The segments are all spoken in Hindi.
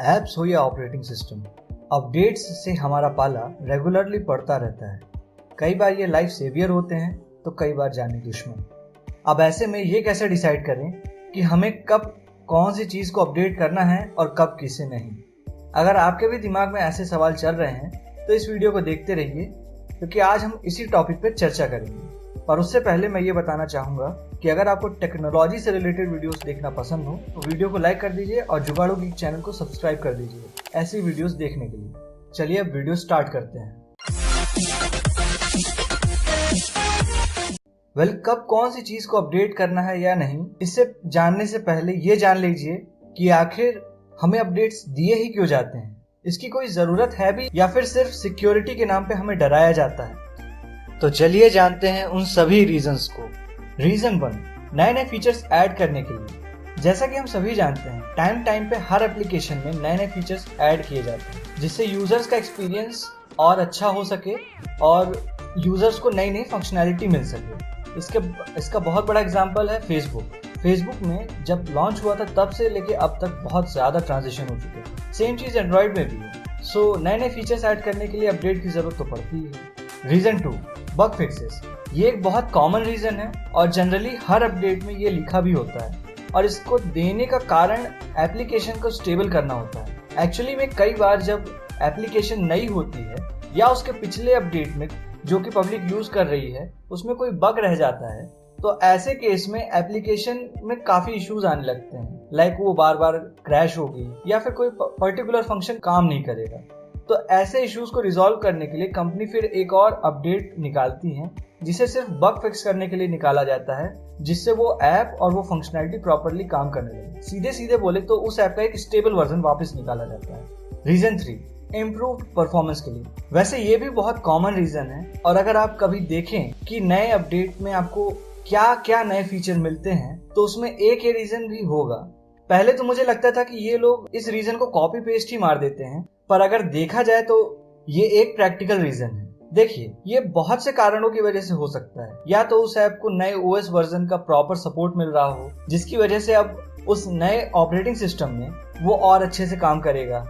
ऐप्स हो या ऑपरेटिंग सिस्टम, अपडेट्स से हमारा पाला रेगुलरली पड़ता रहता है। कई बार ये लाइफ सेवियर होते हैं तो कई बार जानी दुश्मन। अब ऐसे में ये कैसे डिसाइड करें कि हमें कब कौन सी चीज़ को अपडेट करना है और कब किसे नहीं। अगर आपके भी दिमाग में ऐसे सवाल चल रहे हैं तो इस वीडियो को देखते रहिए, क्योंकि आज हम इसी टॉपिक पर चर्चा करेंगे। पर उससे पहले मैं ये बताना चाहूँगा कि अगर आपको टेक्नोलॉजी से रिलेटेड वीडियोस देखना पसंद हो तो वीडियो को लाइक कर दीजिए और जुगाड़ू गीक चैनल को सब्सक्राइब कर दीजिए ऐसी वीडियोस देखने के लिए। चलिए अब वीडियो स्टार्ट करते हैं। कब कौन सी चीज़ को अपडेट करना है या नहीं, इससे जानने से पहले ये जान लीजिए कि आखिर हमें अपडेट्स दिए ही क्यों जाते हैं। इसकी कोई ज़रूरत है भी या फिर सिर्फ सिक्योरिटी के नाम पे हमें डराया जाता है। तो चलिए जानते हैं उन सभी रीजंस को। रीजन 1, नए नए फीचर्स ऐड करने के लिए। जैसा कि हम सभी जानते हैं, टाइम पे हर एप्लीकेशन में नए नए फीचर्स ऐड किए जाते हैं जिससे यूजर्स का एक्सपीरियंस और अच्छा हो सके और यूजर्स को नई नई फंक्शनैलिटी मिल सके। इसका बहुत बड़ा एग्जांपल है फेसबुक में जब लॉन्च हुआ था तब से लेके अब तक बहुत ज़्यादा ट्रांजिशन हो चुके हैं। सेम चीज़ एंड्रॉयड में भी है। सो नए नए फीचर्स ऐड करने के लिए अपडेट की ज़रूरत तो पड़ती है। Reason 2, bug fixes. ये एक बहुत कॉमन रीज़न है और जनरली हर अपडेट में ये लिखा भी होता है और इसको देने का कारण एप्लीकेशन को स्टेबल करना होता है। एक्चुअली में कई बार जब एप्लीकेशन नई होती है या उसके पिछले अपडेट में जो कि पब्लिक यूज़ कर रही है उसमें कोई बग रह जाता है तो ऐसे केस में एप्लीकेशन में काफ़ी इश्यूज आने लगते हैं। लाइक वो बार बार क्रैश होगी या फिर कोई पर्टिकुलर फंक्शन काम नहीं करेगा। तो ऐसे इश्यूज को रिजॉल्व करने के लिए कंपनी फिर एक और अपडेट निकालती है जिसे सिर्फ बग फिक्स करने के लिए निकाला जाता है, जिससे वो ऐप और वो फंक्शनैलिटी प्रॉपरली काम करने लगे। सीधे बोले तो उस ऐप का एक स्टेबल वर्जन वापस निकाला जाता है। रीजन 3, इम्प्रूव्ड परफॉर्मेंस के लिए। वैसे ये भी बहुत कॉमन रीजन है और अगर आप कभी देखें कि नए अपडेट में आपको क्या क्या नए फीचर मिलते हैं तो उसमें एक ये रीजन भी होगा। पहले तो मुझे लगता था कि ये लोग इस रीजन को कॉपी पेस्ट ही मार देते हैं, पर अगर देखा जाए तो ये एक प्रैक्टिकल रीजन है। देखिए, ये बहुत से कारणों की वजह से हो सकता है। या तो उस ऐप को नए ओएस वर्जन का प्रॉपर सपोर्ट मिल रहा हो जिसकी वजह से अब उस नए ऑपरेटिंग सिस्टम में वो और अच्छे से काम करेगा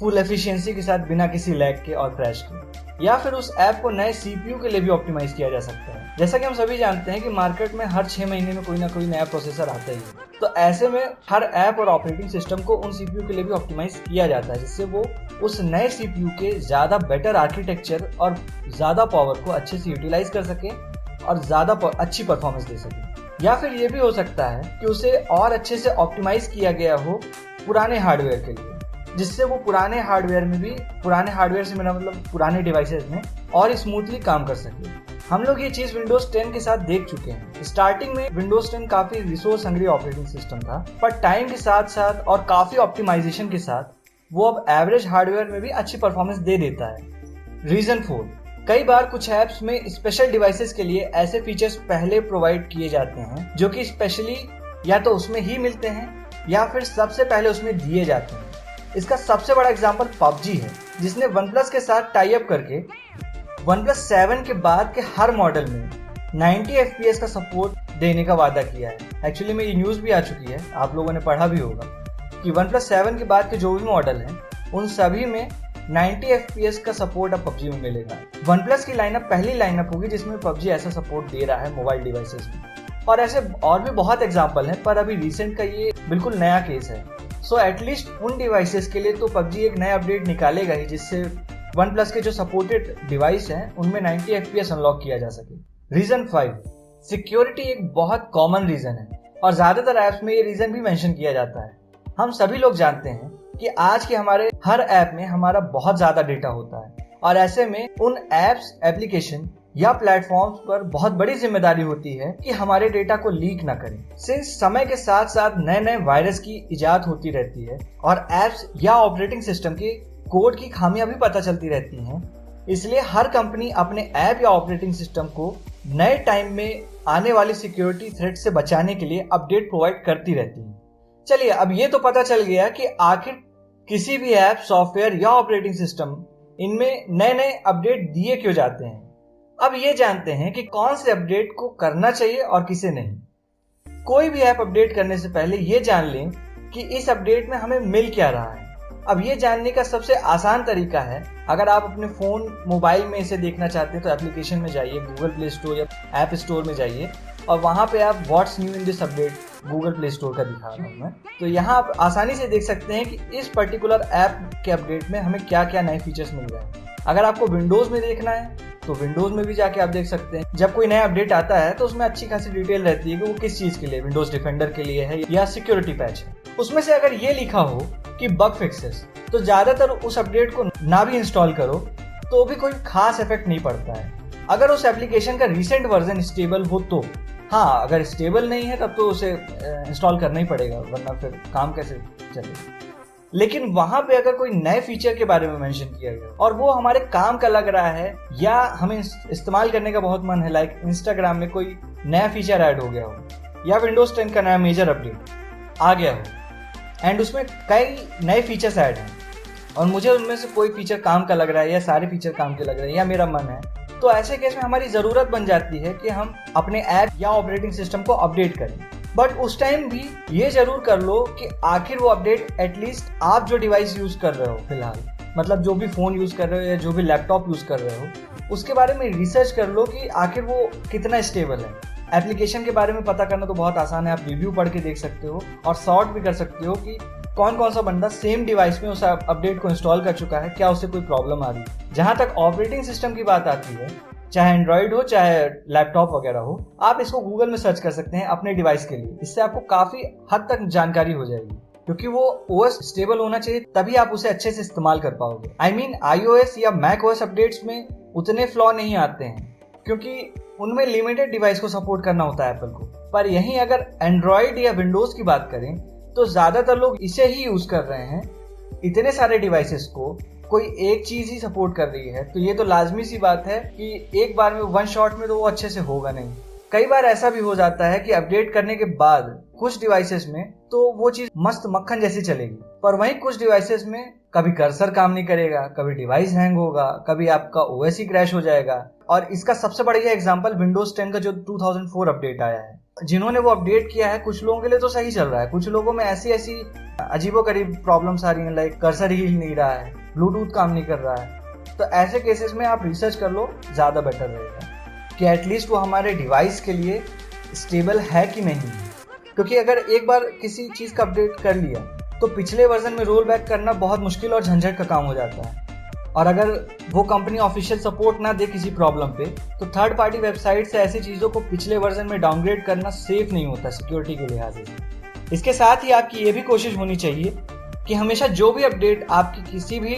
फुल एफिशिएंसी के साथ बिना किसी लैग के और क्रैश के। या फिर उस ऐप को नए सीपीयू के लिए भी ऑप्टिमाइज किया जा सकता है। जैसा कि हम सभी जानते हैं कि मार्केट में हर 6 महीने में कोई ना कोई नया प्रोसेसर आता ही है, तो ऐसे में हर ऐप और ऑपरेटिंग सिस्टम को उन सीपीयू के लिए भी ऑप्टिमाइज किया जाता है जिससे वो उस नए सीपीयू के ज़्यादा बेटर आर्किटेक्चर और ज़्यादा पावर को अच्छे से यूटिलाइज कर सके और ज़्यादा अच्छी परफॉर्मेंस दे सके। या फिर ये भी हो सकता है कि उसे और अच्छे से ऑप्टिमाइज किया गया हो पुराने हार्डवेयर के लिए, जिससे वो पुराने हार्डवेयर से मेरा मतलब पुराने डिवाइसेस में और स्मूथली काम कर सके। हम लोग ये चीज़ विंडोज 10 के साथ देख चुके हैं। स्टार्टिंग में विंडोज 10 काफ़ी रिसोर्स हंग्री ऑपरेटिंग सिस्टम था, पर टाइम के साथ साथ और काफ़ी ऑप्टिमाइजेशन के साथ वो अब एवरेज हार्डवेयर में भी अच्छी परफॉर्मेंस दे देता है। रीज़न 4, कई बार कुछ ऐप्स में स्पेशल डिवाइसेस के लिए ऐसे फीचर्स पहले प्रोवाइड किए जाते हैं जो कि स्पेशली या तो उसमें ही मिलते हैं या फिर सबसे पहले उसमें दिए जाते हैं। इसका सबसे बड़ा एग्जांपल PUBG है, जिसने OnePlus के साथ टाई अप करके OnePlus 7 के बाद के हर मॉडल में 90 FPS का सपोर्ट देने का वादा किया है। एक्चुअली में ये न्यूज़ भी आ चुकी है, आप लोगों ने पढ़ा भी होगा कि OnePlus 7 के बाद के जो भी मॉडल हैं उन सभी में 90 FPS का सपोर्ट अब PUBG में मिलेगा। OnePlus की लाइनअप पहली लाइनअप होगी जिसमें PUBG ऐसा सपोर्ट दे रहा है मोबाइल डिवाइसेस में। और ऐसे और भी बहुत एग्जाम्पल हैं, पर अभी रिसेंट का ये बिल्कुल नया केस है। सो एटलीस्ट उन डिवाइसेस के लिए तो PUBG एक नया अपडेट निकालेगा ही जिससे OnePlus के जो सपोर्टेड डिवाइस हैं उनमें 90 FPS अनलॉक किया जा सके। रीजन 5, सिक्योरिटी एक बहुत कॉमन रीजन है और ज़्यादातर ऐप्स में ये रीजन भी मेंशन किया जाता है। हम सभी लोग जानते हैं कि आज के हमारे हर ऐप में हमारा बहुत ज़्यादा डेटा होता है और ऐसे में उन ऐप्स, एप्लीकेशन या प्लेटफॉर्म्स पर बहुत बड़ी जिम्मेदारी होती है कि हमारे डेटा को लीक ना करें। सिंस समय के साथ साथ नए नए वायरस की इजाद होती रहती है और ऐप्स या ऑपरेटिंग सिस्टम के कोड की खामियां भी पता चलती रहती हैं, इसलिए हर कंपनी अपने ऐप या ऑपरेटिंग सिस्टम को नए टाइम में आने वाली सिक्योरिटी थ्रेट से बचाने के लिए अपडेट प्रोवाइड करती रहती है। चलिए, अब ये तो पता चल गया कि आखिर किसी भी ऐप, सॉफ्टवेयर या ऑपरेटिंग सिस्टम इनमें नए नए अपडेट दिए क्यों जाते हैं। अब ये जानते हैं कि कौन से अपडेट को करना चाहिए और किसे नहीं। कोई भी ऐप अपडेट करने से पहले ये जान लें कि इस अपडेट में हमें मिल क्या रहा है। अब ये जानने का सबसे आसान तरीका है, अगर आप अपने फ़ोन मोबाइल में इसे देखना चाहते हैं तो एप्लीकेशन में जाइए, गूगल प्ले स्टोर या ऐप स्टोर में जाइए और वहाँ पे आप what's new in this update Google play store का दिखा रहा हूँ मैं। तो यहाँ आप आसानी से देख सकते हैं कि इस पर्टिकुलर ऐप के अपडेट में हमें क्या क्या नए फीचर्स मिल रहे हैं। अगर आपको विंडोज़ में देखना है तो विंडोज़ में भी जाके आप देख सकते हैं। जब कोई नया अपडेट आता है तो उसमें अच्छी खासी डिटेल रहती है कि वो किस चीज़ के लिए, विंडोज़ डिफेंडर के लिए है या सिक्योरिटी पैच है। उसमें से अगर ये लिखा हो कि बग फिक्सेस, तो ज़्यादातर उस अपडेट को ना भी इंस्टॉल करो तो भी कोई खास इफेक्ट नहीं पड़ता है। अगर उस एप्लीकेशन का रिसेंट वर्जन स्टेबल हो तो, हाँ, अगर स्टेबल नहीं है तब तो उसे इंस्टॉल करना ही पड़ेगा, वरना फिर काम कैसे चलेगा। लेकिन वहां पे अगर कोई नए फीचर के बारे में मेंशन किया गया और वो हमारे काम का लग रहा है या हमें इस्तेमाल करने का बहुत मन है, लाइक इंस्टाग्राम में कोई नया फीचर ऐड हो गया हो या विंडोज 10 का नया मेजर अपडेट आ गया हो एंड उसमें कई नए फीचर्स ऐड हैं और मुझे उनमें से कोई फीचर काम का लग रहा है या सारे फीचर काम के लग रहे हैं या मेरा मन है, तो ऐसे केस में हमारी ज़रूरत बन जाती है कि हम अपने ऐप या ऑपरेटिंग सिस्टम को अपडेट करें। बट उस टाइम भी ये जरूर कर लो कि आखिर वो अपडेट एटलीस्ट आप जो डिवाइस यूज़ कर रहे हो फिलहाल, मतलब जो भी फ़ोन यूज़ कर रहे हो या जो भी लैपटॉप यूज़ कर रहे हो, उसके बारे में रिसर्च कर लो कि आखिर वो कितना स्टेबल है। एप्लीकेशन के बारे में पता करना तो बहुत आसान है, आप रिव्यू पढ़ के देख सकते हो और सॉर्ट भी कर सकते हो कि कौन कौन सा बंदा सेम डिवाइस में उस अपडेट को इंस्टॉल कर चुका है, क्या उससे कोई प्रॉब्लम आ रही है। जहाँ तक ऑपरेटिंग सिस्टम की बात आती है, चाहे एंड्रॉइड हो चाहे लैपटॉप वगैरह हो, आप इसको गूगल में सर्च कर सकते हैं अपने डिवाइस के लिए। इससे आपको काफ़ी हद तक जानकारी हो जाएगी, क्योंकि वो ओएस स्टेबल होना चाहिए तभी आप उसे अच्छे से इस्तेमाल कर पाओगे। आई मीन iOS या macOS अपडेट्स में उतने फ्लॉ नहीं आते हैं क्योंकि उनमें लिमिटेड डिवाइस को सपोर्ट करना होता है एप्पल को। पर यहीं अगर एंड्रॉइड या विंडोज़ की बात करें तो ज़्यादातर लोग इसे ही यूज़ कर रहे हैं। इतने सारे डिवाइसेस को कोई एक चीज़ ही सपोर्ट कर रही है, तो ये तो लाजमी सी बात है कि एक बार में वन शॉट में तो वो अच्छे से होगा नहीं। कई बार ऐसा भी हो जाता है कि अपडेट करने के बाद कुछ डिवाइसेस में तो वो चीज़ मस्त मक्खन जैसी चलेगी, पर वहीं कुछ डिवाइसेस में कभी कर्सर काम नहीं करेगा, कभी डिवाइस हैंग होगा, कभी आपका ओएस ही क्रैश हो जाएगा। और इसका सबसे बढ़िया एग्जांपल विंडोज 10 का जो 2004 अपडेट आया है। जिन्होंने वो अपडेट किया है, कुछ लोगों के लिए तो सही चल रहा है, कुछ लोगों में ऐसी अजीबोगरीब प्रॉब्लम्स आ रही हैं, लाइक कर्सर हिल नहीं रहा है, ब्लूटूथ काम नहीं कर रहा है। तो ऐसे केसेस में आप रिसर्च कर लो, ज़्यादा बेटर रहेगा कि एटलीस्ट वो हमारे डिवाइस के लिए स्टेबल है कि नहीं है। क्योंकि अगर एक बार किसी चीज़ का अपडेट कर लिया तो पिछले वर्जन में रोल बैक करना बहुत मुश्किल और झंझट का काम हो जाता है। और अगर वो कंपनी ऑफिशियल सपोर्ट ना दे किसी प्रॉब्लम पे, तो थर्ड पार्टी वेबसाइट से ऐसी चीज़ों को पिछले वर्जन में डाउनग्रेड करना सेफ नहीं होता सिक्योरिटी के लिहाज से। इसके साथ ही आपकी ये भी कोशिश होनी चाहिए कि हमेशा जो भी अपडेट आपकी किसी भी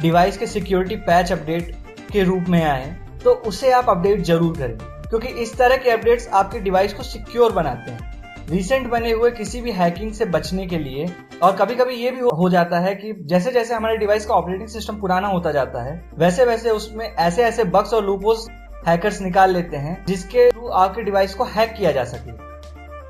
डिवाइस के सिक्योरिटी पैच अपडेट के रूप में आए तो उसे आप अपडेट जरूर करें, क्योंकि इस तरह के अपडेट्स आपके डिवाइस को सिक्योर बनाते हैं रिसेंट बने हुए किसी भी हैकिंग से बचने के लिए। और कभी कभी ये भी हो जाता है कि जैसे जैसे हमारे डिवाइस का ऑपरेटिंग सिस्टम पुराना होता जाता है, वैसे वैसे उसमें ऐसे ऐसे बग्स और लूपहोल्स हैकर्स निकाल लेते हैं जिसके थ्रू आपके डिवाइस को हैक किया जा सके।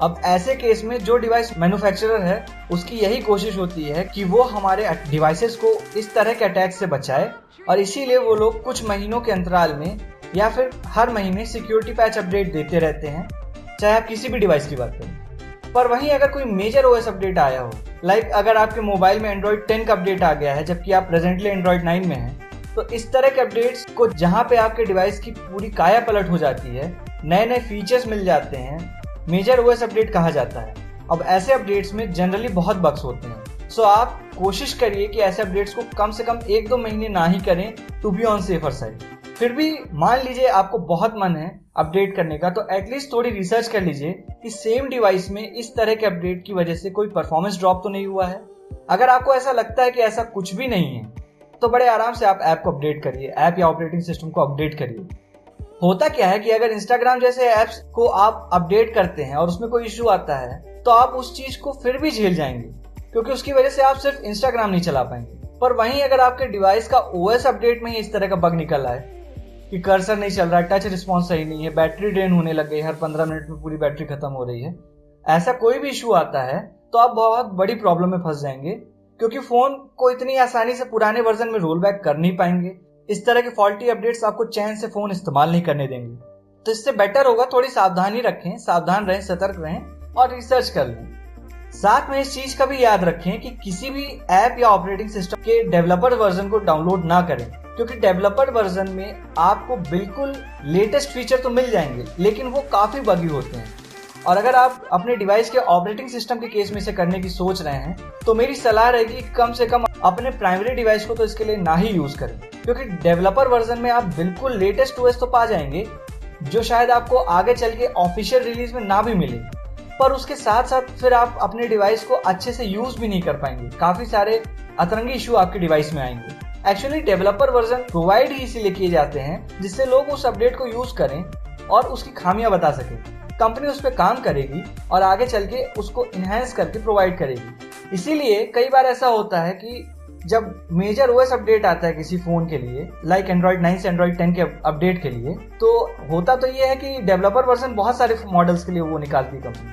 अब ऐसे केस में जो डिवाइस मैन्युफैक्चरर है उसकी यही कोशिश होती है कि वो हमारे डिवाइसेस को इस तरह के अटैक से बचाए, और इसीलिए वो लोग कुछ महीनों के अंतराल में या फिर हर महीने सिक्योरिटी पैच अपडेट देते रहते हैं, चाहे आप किसी भी डिवाइस की बात करें। पर वहीं अगर कोई मेजर ओएस अपडेट आया हो, लाइक अगर आपके मोबाइल में एंड्रॉइड 10 का अपडेट आ गया है जबकि आप प्रेजेंटली एंड्रॉइड 9 में हैं, तो इस तरह के अपडेट्स को जहां पे आपके डिवाइस की पूरी काया पलट हो जाती है, नए नए फीचर्स मिल जाते हैं, मेजर ओएस अपडेट कहा जाता है। अब ऐसे अपडेट्स में जनरली बहुत बग्स होते हैं, सो आप कोशिश करिए कि ऐसे अपडेट्स को कम से कम 1-2 महीने ना ही करें, to be on safer side. फिर भी मान लीजिए आपको बहुत मन है अपडेट करने का, तो एटलीस्ट थोड़ी रिसर्च कर लीजिए कि सेम डिवाइस में इस तरह के अपडेट की वजह से कोई परफॉर्मेंस ड्रॉप तो नहीं हुआ है। अगर आपको ऐसा लगता है कि ऐसा कुछ भी नहीं है तो बड़े आराम से आप ऐप को अपडेट करिए, ऐप या ऑपरेटिंग सिस्टम को अपडेट करिए। होता क्या है कि अगर इंस्टाग्राम जैसे ऐप्स को आप अपडेट करते हैं और उसमें कोई इश्यू आता है तो आप उस चीज को फिर भी झेल जाएंगे, क्योंकि उसकी वजह से आप सिर्फ इंस्टाग्राम नहीं चला पाएंगे। पर वहीं अगर आपके डिवाइस का ओएस अपडेट में ही इस तरह का बग निकल आए कि कर्सर नहीं चल रहा, टच रिस्पॉन्स सही नहीं है, बैटरी ड्रेन होने लग गई, हर 15 मिनट में पूरी बैटरी खत्म हो रही है, ऐसा कोई भी इशू आता है तो आप बहुत बड़ी प्रॉब्लम में फंस जाएंगे, क्योंकि फोन को इतनी आसानी से पुराने वर्जन में रोल बैक कर नहीं पाएंगे। इस तरह के फॉल्टी अपडेट्स आपको चैन से फोन इस्तेमाल नहीं करने देंगे। तो इससे बेटर होगा थोड़ी सावधानी रखें, सावधान रहें, सतर्क रहें और रिसर्च कर लें। साथ में इस चीज का भी याद रखें कि किसी भी ऐप या ऑपरेटिंग सिस्टम के डेवलपर वर्जन को डाउनलोड ना करें, क्योंकि डेवलपर वर्जन में आपको बिल्कुल लेटेस्ट फीचर तो मिल जाएंगे लेकिन वो काफी बगी होते हैं। और अगर आप अपने डिवाइस के ऑपरेटिंग सिस्टम के केस में इसे करने की सोच रहे हैं तो मेरी सलाह रहेगी कम से कम अपने प्राइमरी डिवाइस को तो इसके लिए ना ही यूज करें, क्योंकि डेवलपर वर्जन में आप बिल्कुल लेटेस्ट ओएस तो पा जाएंगे जो शायद आपको आगे चल के ऑफिशियल रिलीज में ना भी मिले, पर उसके साथ साथ फिर आप अपने डिवाइस को अच्छे से यूज भी नहीं कर पाएंगे। काफी सारे अतरंगी इशू आपके डिवाइस में आएंगे। एक्चुअली डेवलपर वर्जन प्रोवाइड ही इसीलिए किए जाते हैं जिससे लोग उस अपडेट को यूज करें और उसकी खामियां बता सकें। कंपनी उस पर काम करेगी और आगे चल के उसको इनहेंस करके प्रोवाइड करेगी। इसीलिए कई बार ऐसा होता है कि जब मेजर ओएस अपडेट आता है किसी फोन के लिए, लाइक एंड्रॉइड 9 से एंड्रॉइड 10 के अपडेट के लिए, तो होता तो ये है कि डेवलपर वर्जन बहुत सारे मॉडल्स के लिए वो निकालती है कंपनी,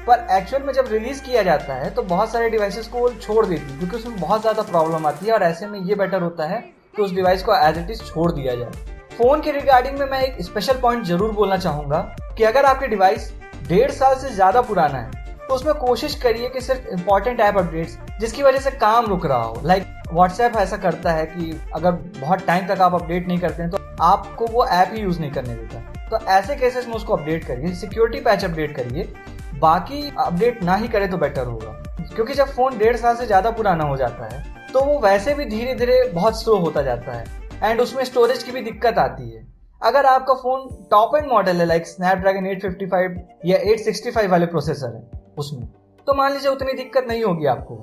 पर एक्चुअल में जब रिलीज किया जाता है तो बहुत सारे डिवाइसेस को छोड़ देती है, क्योंकि उसमें बहुत ज्यादा प्रॉब्लम आती है। और ऐसे में ये बेटर होता है कि उस डिवाइस को एज इट इज छोड़ दिया जाए। फोन के रिगार्डिंग में मैं एक स्पेशल पॉइंट जरूर बोलना चाहूंगा कि अगर आपके डिवाइस 1.5 साल से ज्यादा पुराना है तो उसमें कोशिश करिए कि सिर्फ इंपॉर्टेंट ऐप अपडेट्स जिसकी वजह से काम रुक रहा हो, लाइक व्हाट्सएप ऐसा करता है कि अगर बहुत टाइम तक आप अपडेट नहीं करते हैं तो आपको वो ऐप ही यूज नहीं करने देता, तो ऐसे केसेस में उसको अपडेट करिए, सिक्योरिटी पैच अपडेट करिए। बाकी अपडेट ना ही करे तो बेटर होगा, क्योंकि जब फोन 1.5 साल से ज्यादा पुराना हो जाता है तो वो वैसे भी धीरे धीरे बहुत स्लो होता जाता है एंड उसमें स्टोरेज की भी दिक्कत आती है। अगर आपका फोन टॉप एंड मॉडल है लाइक स्नैपड्रैगन 855 या 865 वाले प्रोसेसर है उसमें, तो मान लीजिए उतनी दिक्कत नहीं होगी आपको।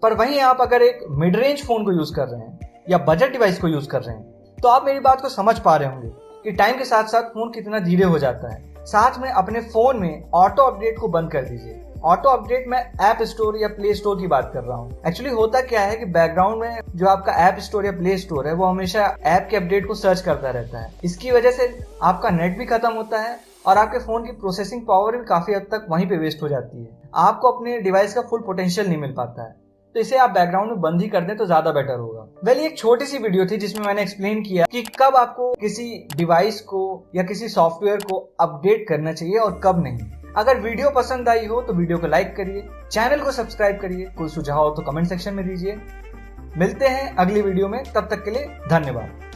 पर वहीं आप अगर एक मिड रेंज फोन को यूज कर रहे हैं या बजट डिवाइस को यूज कर रहे हैं तो आप मेरी बात को समझ पा रहे होंगे कि टाइम के साथ साथ फोन कितना धीरे हो जाता है। साथ में अपने फोन में ऑटो अपडेट को बंद कर दीजिए। ऑटो अपडेट मैं ऐप स्टोर या प्ले स्टोर की बात कर रहा हूँ। एक्चुअली होता क्या है कि बैकग्राउंड में जो आपका ऐप स्टोर या प्ले स्टोर है वो हमेशा ऐप के अपडेट को सर्च करता रहता है। इसकी वजह से आपका नेट भी खत्म होता है और आपके फोन की प्रोसेसिंग पावर भी काफी हद तक वहीं पे वेस्ट हो जाती है। आपको अपने डिवाइस का फुल पोटेंशियल नहीं मिल पाता है, तो इसे आप बैकग्राउंड में बंद ही कर दें तो ज्यादा बेटर होगा। वेल, ये एक छोटी सी वीडियो थी जिसमें मैंने एक्सप्लेन किया कि कब आपको किसी डिवाइस को या किसी सॉफ्टवेयर को अपडेट करना चाहिए और कब नहीं। अगर वीडियो पसंद आई हो तो वीडियो को लाइक करिए, चैनल को सब्सक्राइब करिए, कोई सुझाव हो तो कमेंट सेक्शन में दीजिए। मिलते हैं अगली वीडियो में, तब तक के लिए धन्यवाद।